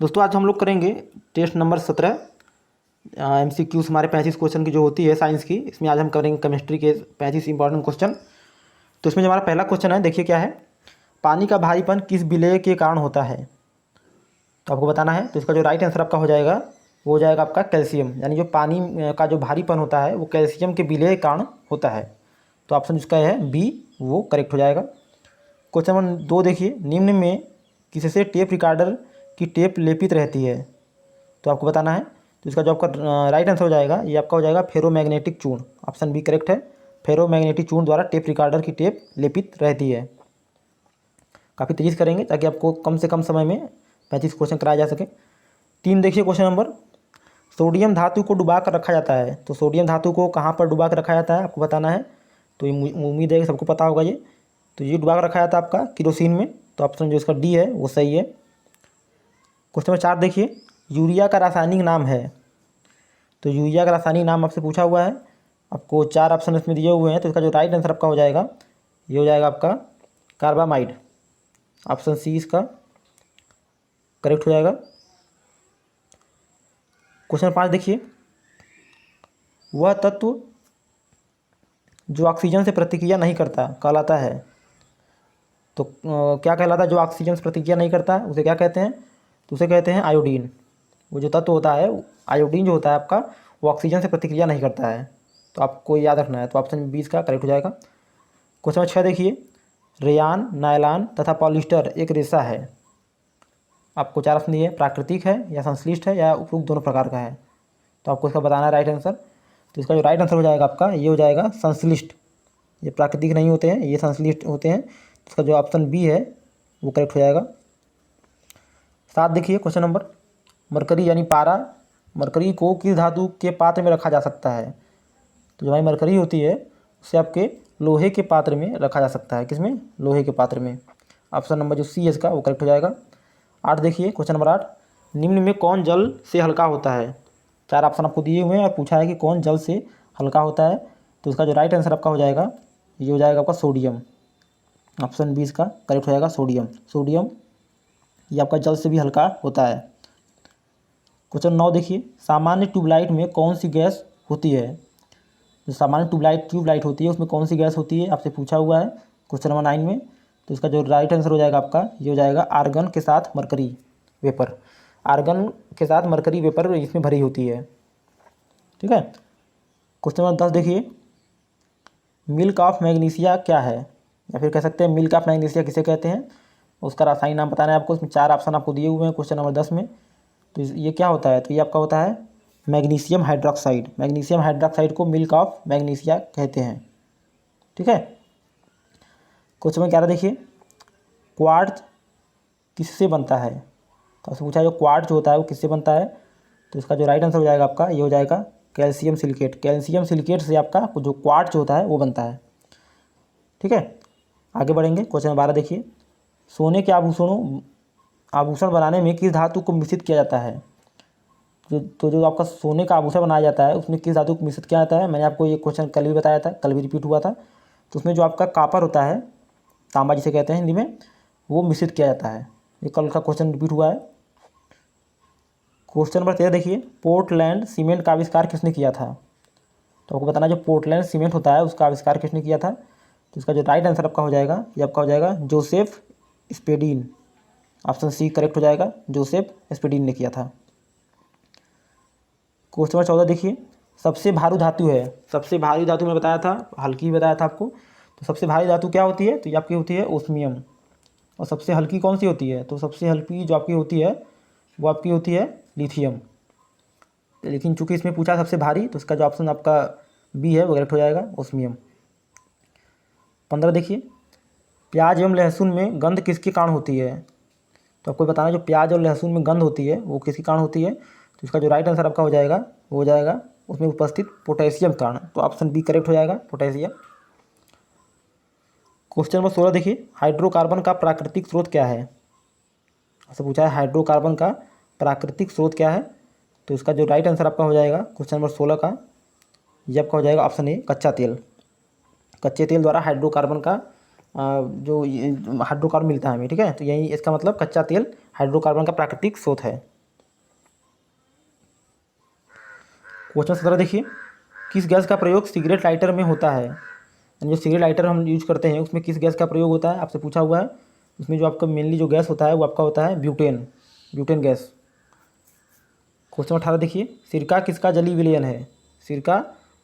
दोस्तों आज हम लोग करेंगे टेस्ट नंबर 17 MCQs हमारे 35 क्वेश्चन की जो होती है साइंस की। इसमें आज हम करेंगे केमिस्ट्री के 35 इंपॉर्टेंट क्वेश्चन। तो इसमें जो हमारा पहला क्वेश्चन है, देखिए क्या है। पानी का भारीपन किस विलेय के कारण होता है? तो आपको बताना है। तो इसका जो राइट आंसर आपका हो जाएगा वो हो जाएगा आपका कैल्शियम, यानी जो पानी का जो भारीपन होता है वो कैल्शियम के विलेय के कारण होता है। तो ऑप्शन जिसका है बी वो करेक्ट हो जाएगा। क्वेश्चन नंबर 2 देखिए, निम्न में किससे टेप रिकॉर्डर की टेप लेपित रहती है? तो आपको बताना है। तो इसका जो आपका राइट आंसर हो जाएगा ये आपका हो जाएगा फेरोमैग्नेटिक चूर्ण। ऑप्शन बी करेक्ट है। फेरोमैग्नेटिक चूर्ण द्वारा टेप रिकॉर्डर की टेप लेपित रहती है। काफ़ी तेजी से करेंगे ताकि आपको कम से कम समय में 35 क्वेश्चन कराया जा सके। 3 देखिए क्वेश्चन नंबर, सोडियम धातु को डुबा कर रखा जाता है। तो सोडियम धातु को कहाँ पर डुबा कर रखा जाता है आपको बताना है। तो ये उम्मीद है कि सबको पता होगा ये। तो ये डुबा कर रखा जाता है आपका केरोसिन में। तो ऑप्शन जो इसका डी है वो सही है। क्वेश्चन नंबर 4 देखिए, यूरिया का रासायनिक नाम है। तो यूरिया का रासायनिक नाम आपसे पूछा हुआ है। आपको 4 ऑप्शन इसमें दिए हुए हैं। तो इसका जो राइट आंसर आपका हो जाएगा ये हो जाएगा आपका कार्बामाइड। ऑप्शन सी इसका करेक्ट हो जाएगा। क्वेश्चन 5 देखिए, वह तत्व जो ऑक्सीजन से प्रतिक्रिया नहीं करता कहलाता है। तो क्या कहलाता है जो ऑक्सीजन से प्रतिक्रिया नहीं करता, उसे क्या कहते हैं? तो उसे कहते हैं आयोडीन। वो जो तत्व होता है आयोडीन जो होता है आपका वो ऑक्सीजन से प्रतिक्रिया नहीं करता है। तो आपको याद रखना है। तो ऑप्शन 20 का करेक्ट हो जाएगा। क्वेश्चन नंबर 6 देखिए, रेयान, नायलॉन तथा पॉलिस्टर एक रेशा है। आपको 4 ऑप्शन दिए, प्राकृतिक है या संश्लिष्ट है या उपयुक्त दोनों प्रकार का है। तो आपको इसका बताना है राइट आंसर। तो इसका जो राइट आंसर हो जाएगा आपका ये हो जाएगा संश्लिष्ट। ये प्राकृतिक नहीं होते हैं, ये संश्लिष्ट होते हैं। तो इसका जो ऑप्शन बी है वो करेक्ट हो जाएगा। 7 देखिए क्वेश्चन नंबर, मरकरी यानी पारा, मरकरी को किस धातु के पात्र में रखा जा सकता है? तो जो हमारी मरकरी होती है उसे आपके लोहे के पात्र में रखा जा सकता है। किसमें? लोहे के पात्र में। ऑप्शन नंबर जो सी है इसका वो करेक्ट हो जाएगा। 8 देखिए क्वेश्चन नंबर 8, निम्न में कौन जल से हल्का होता है? 4 ऑप्शन आपको दिए हुए हैं और पूछा है कि कौन जल से हल्का होता है। तो इसका जो राइट आंसर आपका हो जाएगा ये हो जाएगा आपका सोडियम। ऑप्शन बी इसका करेक्ट हो जाएगा सोडियम। सोडियम ये आपका जल से भी हल्का होता है। क्वेश्चन 9 देखिए, सामान्य ट्यूबलाइट में कौन सी गैस होती है? जो सामान्य ट्यूबलाइट होती है उसमें कौन सी गैस होती है आपसे पूछा हुआ है क्वेश्चन नंबर 9 में। तो इसका जो राइट आंसर हो जाएगा आपका ये हो जाएगा आर्गन के साथ मरकरी वेपर। आर्गन के साथ मरकरी वेपर इसमें भरी होती है। ठीक है। क्वेश्चन नंबर 10 देखिए, मिल्क ऑफ मैग्नीशिया क्या है, या फिर कह सकते हैं मिल्क ऑफ मैग्नीशिया किसे कहते हैं? उसका रासायनिक नाम बताना है आपको। इसमें 4 ऑप्शन आपको दिए हुए हैं क्वेश्चन नंबर 10 में। तो ये क्या होता है? तो ये आपका होता है मैग्नीशियम हाइड्रोक्साइड। मैग्नीशियम हाइड्रोक्साइड को मिल्क ऑफ मैग्नीशिया कहते हैं। ठीक है। क्वेश्चन नंबर 11 देखिए, क्वार्ट्ज किससे बनता है? तो आपसे पूछा है जो क्वार्ट्ज होता है वो किससे बनता है? तो इसका जो राइट आंसर हो जाएगा आपका ये हो जाएगा कैल्शियम सिलिकेट। कैल्शियम सिलिकेट से आपका जो क्वार्ट्ज होता है वो बनता है। ठीक है। आगे बढ़ेंगे। क्वेश्चन नंबर 12 देखिए, सोने के आभूषण बनाने में किस धातु को मिश्रित किया जाता है? जो आपका सोने का आभूषण बनाया जाता है उसमें किस धातु को मिश्रित किया जाता है? मैंने आपको ये क्वेश्चन कल भी बताया था, कल भी रिपीट हुआ था। तो उसमें जो आपका कापर होता है, तांबा जिसे कहते हैं हिंदी में, वो मिश्रित किया जाता है। ये कल का क्वेश्चन रिपीट हुआ है। क्वेश्चन नंबर 13 देखिए, पोर्टलैंड सीमेंट का आविष्कार किसने किया था? तो आपको बताना जो पोर्टलैंड सीमेंट होता है उसका आविष्कार किसने किया था? तो इसका जो राइट आंसर आपका हो जाएगा ये आपका हो जाएगा जोसेफ स्पेडिन। ऑप्शन सी करेक्ट हो जाएगा, जोसेफ स्पेडिन ने किया था। क्वेश्चन नंबर 14 देखिए, सबसे भारी धातु है। सबसे भारी धातु मैं बताया था, हल्की बताया था आपको। तो सबसे भारी धातु क्या होती है? तो ये आपकी होती है ओस्मियम। और सबसे हल्की कौन सी होती है? तो सबसे हल्की जो आपकी होती है वो आपकी होती है लिथियम। लेकिन चूंकि इसमें पूछा सबसे भारी तो इसका जो ऑप्शन आपका बी है वो करेक्ट हो जाएगा, ओस्मियम। 15 देखिए, प्याज एवं लहसुन में गंध किसके कारण होती है? तो आपको बताना जो प्याज और लहसुन में गंध होती है वो किसके कारण होती है? तो इसका जो राइट आंसर आपका हो जाएगा वो हो जाएगा उसमें उपस्थित पोटेशियम कारण। तो ऑप्शन बी करेक्ट हो जाएगा, पोटेशियम। क्वेश्चन नंबर 16 देखिए, हाइड्रोकार्बन का प्राकृतिक स्रोत क्या है? आपसे पूछा है हाइड्रोकार्बन का प्राकृतिक स्रोत क्या है? तो इसका जो राइट आंसर आपका हो जाएगा क्वेश्चन नंबर 16 का ये आपका हो जाएगा ऑप्शन ए, कच्चा तेल। कच्चे तेल द्वारा हाइड्रोकार्बन का जो हाइड्रोकार्बन मिलता है हमें, ठीक है। तो यही इसका मतलब कच्चा तेल हाइड्रोकार्बन का प्राकृतिक स्रोत है। क्वेश्चन 17 देखिए, किस गैस का प्रयोग सिगरेट लाइटर में होता है? यानी जो सिगरेट लाइटर हम यूज करते हैं उसमें किस गैस का प्रयोग होता है, आपसे पूछा हुआ है। उसमें जो आपका मेनली जो गैस होता है वो आपका होता है ब्यूटेन, ब्यूटेन गैस। क्वेश्चन 18 देखिए, सिरका किसका जलीय विलयन है? सिरका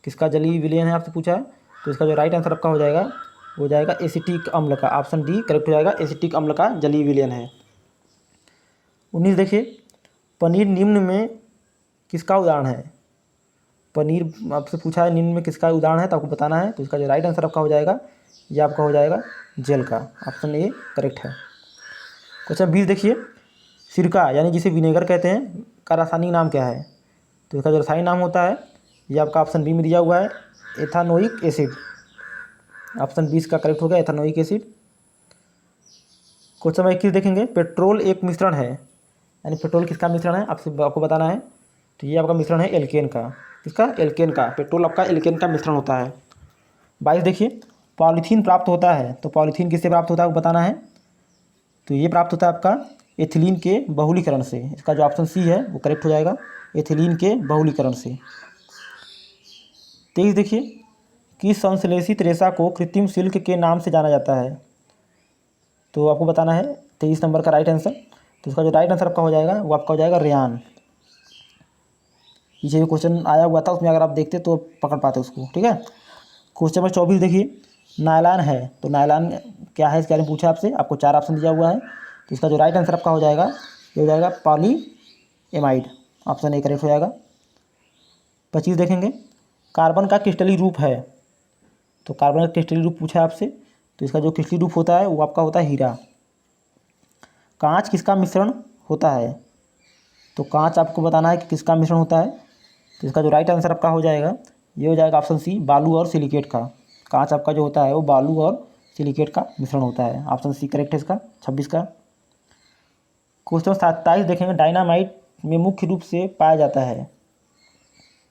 किसका जलीय विलयन है आपसे पूछा है। तो इसका जो राइट आंसर आपका हो जाएगा वो जाएगा एसिटिक अम्ल का, ऑप्शन डी करेक्ट हो जाएगा, एसिटिक अम्ल का जलीय विलयन है। 19 देखिए, पनीर निम्न में किसका उदाहरण है? पनीर आपसे पूछा है निम्न में किसका उदाहरण है तो आपको बताना है। तो इसका जो राइट आंसर आपका हो जाएगा ये आपका हो जाएगा जेल का, ऑप्शन ए करेक्ट है। क्वेश्चन 20 देखिए, सिरका यानी जिसे विनेगर कहते हैं का रासायनिक नाम क्या है? तो इसका जो रासायनिक नाम होता है ये आपका ऑप्शन बी में दिया हुआ है, एथानोइक एसिड। ऑप्शन 20 का करेक्ट हो गया, एथानोइक एसिड। क्वेश्चन 21 देखेंगे, पेट्रोल एक मिश्रण है, यानी पेट्रोल किसका मिश्रण है आपको बताना है। तो ये आपका मिश्रण है एल्केन का, किसका? एल्केन का। पेट्रोल आपका एल्केन का मिश्रण होता है। 22 देखिए, पॉलीथीन प्राप्त होता है, तो पॉलीथीन किससे प्राप्त होता है आपको बताना है। तो ये प्राप्त होता है आपका एथिलीन के बहुलीकरण से। इसका जो ऑप्शन सी है वो करेक्ट हो जाएगा, एथिलीन के बहुलीकरण से। 23 देखिए, किस संश्लेषित रेशा को कृत्रिम सिल्क के नाम से जाना जाता है? तो आपको बताना है 23 नंबर का राइट आंसर। तो इसका जो राइट आंसर आपका हो जाएगा वो आपका हो जाएगा रेयान। पीछे जो क्वेश्चन आया हुआ था उसमें अगर आप देखते तो पकड़ पाते उसको, ठीक है। क्वेश्चन नंबर 24 देखिए, नायलॉन है, तो नायलॉन क्या है इसके बारे में पूछा आपसे, आपको 4 ऑप्शन दिया हुआ है। तो इसका जो राइट आंसर आपका हो जाएगा ये हो जाएगा पॉलीएमाइड, ऑप्शन ए करेक्ट हो जाएगा। 25 देखेंगे, कार्बन का क्रिस्टलीय रूप है, तो कार्बन का क्रिस्टलीय रूप पूछा है आपसे। तो इसका जो क्रिस्टलीय रूप होता है वो आपका होता है हीरा। कांच किसका मिश्रण होता है? तो कांच आपको बताना है कि किसका मिश्रण होता है। तो इसका जो राइट आंसर आपका हो जाएगा ये हो जाएगा ऑप्शन सी, बालू और सिलिकेट का। कांच आपका जो होता है वो बालू और सिलिकेट का मिश्रण होता है, ऑप्शन सी करेक्ट है इसका 26 का। क्वेश्चन 27 देखेंगे, डायनामाइट में मुख्य रूप से पाया जाता है।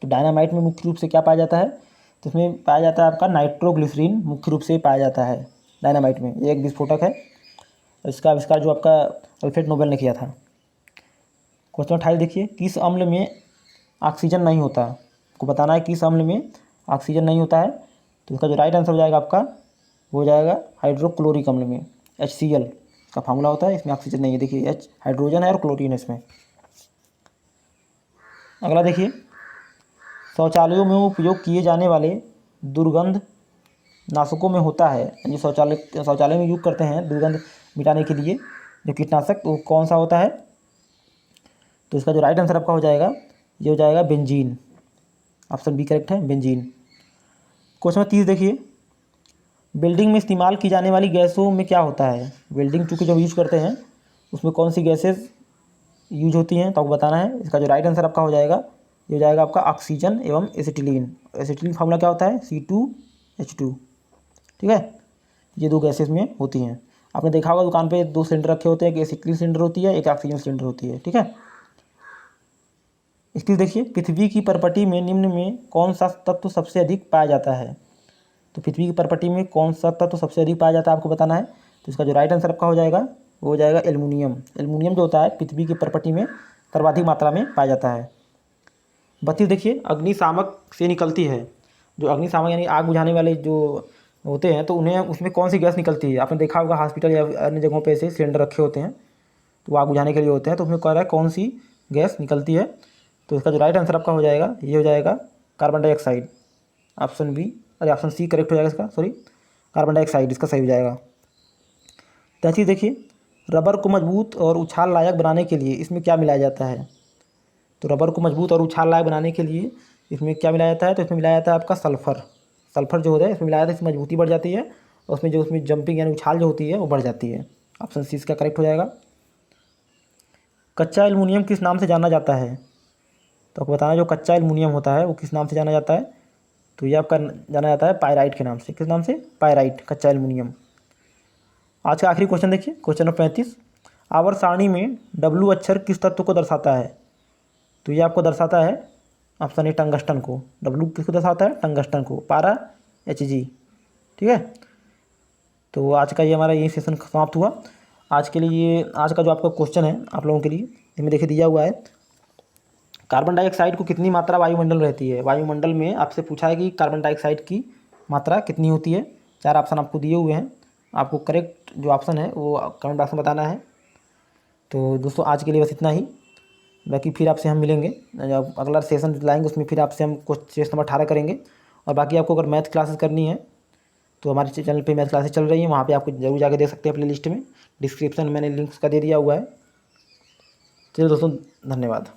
तो डायनामाइट में मुख्य रूप से क्या पाया जाता है? तो इसमें पाया जाता है आपका नाइट्रोग्लिसरीन, मुख्य रूप से पाया जाता है डायनामाइट में। ये एक विस्फोटक है, इसका आविष्कार जो आपका अल्फ्रेड नोबेल ने किया था। क्वेश्चन 28 देखिए, किस अम्ल में ऑक्सीजन नहीं होता? आपको बताना है किस अम्ल में ऑक्सीजन नहीं होता है। तो इसका जो राइट आंसर हो जाएगा आपका वो हो जाएगा हाइड्रोक्लोरिक अम्ल में, HCl का फार्मूला होता है, इसमें ऑक्सीजन नहीं है। देखिए H हाइड्रोजन है और क्लोरीन है इसमें। अगला देखिए, शौचालयों में उपयोग किए जाने वाले दुर्गंध नाशकों में होता है, यानी शौचालय में यूज करते हैं दुर्गंध मिटाने के लिए जो कीटनाशक, वो कौन सा होता है? तो इसका जो राइट आंसर आपका हो जाएगा ये हो जाएगा बेंजीन, ऑप्शन बी करेक्ट है, बेंजीन। क्वेश्चन 30 देखिए, बिल्डिंग में इस्तेमाल की जाने वाली गैसों में क्या होता है? बिल्डिंग चूँकि जब यूज करते हैं उसमें कौन सी गैसेज यूज होती हैं तो आपको बताना है। इसका जो राइट आंसर आपका हो जाएगा ये हो जाएगा आपका ऑक्सीजन एवं एसिटिलीन। एसिटिलीन फार्मूला क्या होता है? C2H2, ठीक है। ये 2 गैसेज में होती हैं। आपने देखा होगा दुकान पे 2 सिलेंडर रखे होते हैं, एक एसिटिलीन सिलेंडर होती है, एक ऑक्सीजन सिलेंडर होती है, ठीक है। इसकी देखिए, पृथ्वी की परपटी में निम्न में कौन सा तत्व सबसे अधिक पाया जाता है? तो पृथ्वी की परपटी में कौन सा तत्व सबसे अधिक पाया जाता है आपको बताना है। तो इसका जो राइट आंसर आपका हो जाएगा वो हो जाएगा एल्युमिनियम। एल्युमिनियम जो होता है पृथ्वी की परपटी में सर्वाधिक मात्रा में पाया जाता है। 32 देखिए, अग्निशामक से निकलती है, जो अग्निशामक यानी आग बुझाने वाले जो होते हैं तो उन्हें उसमें कौन सी गैस निकलती है? आपने देखा होगा हॉस्पिटल या अन्य जगहों पे ऐसे सिलेंडर रखे होते हैं तो वो आग बुझाने के लिए होते हैं, तो उसमें कह रहा है कौन सी गैस निकलती है। तो इसका जो राइट आंसर आपका हो जाएगा ये हो जाएगा कार्बन डाइऑक्साइड, ऑप्शन बी, अरे ऑप्शन सी करेक्ट हो जाएगा इसका, सॉरी कार्बन डाइऑक्साइड इसका सही हो जाएगा। 33 देखिए, रबर को मजबूत और उछाल लायक बनाने के लिए इसमें क्या मिलाया जाता है? तो रबर को मजबूत और उछाल लायक बनाने के लिए इसमें क्या मिलाया जाता है? तो इसमें मिलाया जाता है आपका सल्फ़र। सल्फ़र जो होता है इसमें मिलाया जाता है, इसमें मजबूती बढ़ जाती है और उसमें जंपिंग यानी उछाल जो होती है वो बढ़ जाती है। ऑप्शन सी इसका करेक्ट हो जाएगा। कच्चा एल्युमिनियम किस नाम से जाना जाता है? तो आपको बताना जो कच्चा एल्युमिनियम होता है वो किस नाम से जाना जाता है। तो ये आपका जाना जाता है पायराइट के नाम से। किस नाम से? पायराइट, कच्चा एल्युमिनियम। आज का आखिरी क्वेश्चन देखिए, क्वेश्चन नंबर 35, आवर्त सारणी में W अक्षर किस तत्व को दर्शाता है? तो ये आपको दर्शाता है ऑप्शन ए टंगस्टन को। W किसको दर्शाता है? टंगस्टन को, पारा Hg, ठीक है। तो आज का ये हमारा यही सेशन समाप्त हुआ। आज के लिए आज का जो आपका क्वेश्चन है आप लोगों के लिए इसमें देखिए दिया हुआ है, कार्बन डाइऑक्साइड को कितनी मात्रा वायुमंडल रहती है। वायुमंडल में आपसे पूछा है कि कार्बन डाइऑक्साइड की मात्रा कितनी होती है। 4 ऑप्शन आपको दिए हुए हैं, आपको करेक्ट जो ऑप्शन है वो कमेंट बॉक्स में बताना है। तो दोस्तों आज के लिए बस इतना ही, बाकी फिर आपसे हम मिलेंगे जब अगला सेशन लाएंगे, उसमें फिर आपसे हम क्वेश्चन नंबर 18 करेंगे। और बाकी आपको अगर मैथ क्लासेस करनी है तो हमारे चैनल पे मैथ क्लासेस चल रही हैं, वहाँ पे आपको जरूर जाके देख सकते हैं प्ले लिस्ट में, डिस्क्रिप्शन में मैंने लिंक उसका दे दिया हुआ है। चलिए दोस्तों, धन्यवाद।